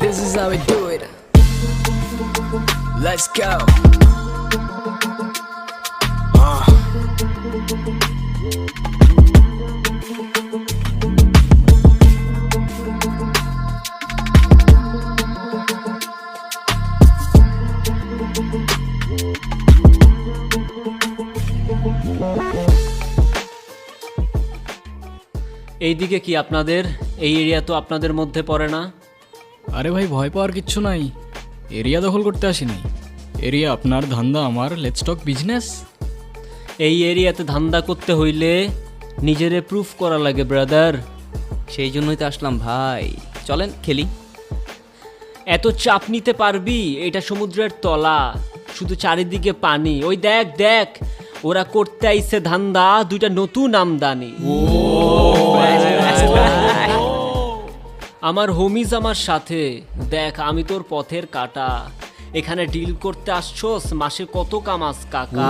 This is how we do it. Let's go. এইদিকে কি আপনাদের এই এরিয়া তো আপনাদের মধ্যে পড়ে না? আরে ভাই ভয় পাওয়ার কিচ্ছু নাই, এরিয়া দখল করতে আসিনি। এরিয়া আপনার, ধান্দা আমার, লেটস টক বিজনেস। এই এরিয়াতে ধান্দা করতে হইলে নিজেরে প্রুফ করা লাগে ব্রাদার। সেই জন্যই তো আসলাম ভাই, চলেন খেলি। এত চাপ নিতে পারবি? এটা সমুদ্রের তলা, শুধু চারিদিকে পানি। ওই দেখ দেখ, ওরা করতে আইছে ধান্দা, দুইটা নতুন আমদানি। আমার হোমিজ আমার সাথে, দেখ আমি তোর পথের কাটা। এখানে ডিল করতে আসছোস, মাসে কত কামাস কাকা?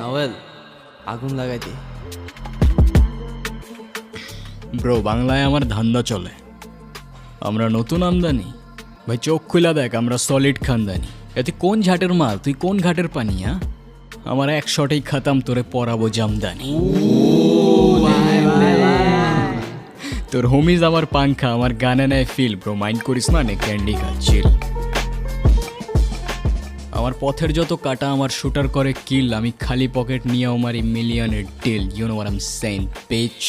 নভেল আগুন লাগাই দে। ব্রো বাংলায় আমার ধান্দা চলে, আমরা নতুন আমদানি। ভাই চোখ খুলা দেখ, আমরা সলিড খানদানি। এতে কোন ঝাটের মাল, তুই কোন ঘাটের পানি? হ্যাঁ আমার এক শটেই খাতাম, তোরে পরাবো জামদানি। তোর হোমিজ আমার পাংখা, আমার গানে নেয় ফিল। ব্রো মাইন্ড করিস না, নে ক্যান্ডি খা, চিল। আমার পথের যত কাটা আমার শুটার করে কিল। আমি খালি পকেট নিয়ে আমার মিলিয়নের deal. You know what I am saying, beach.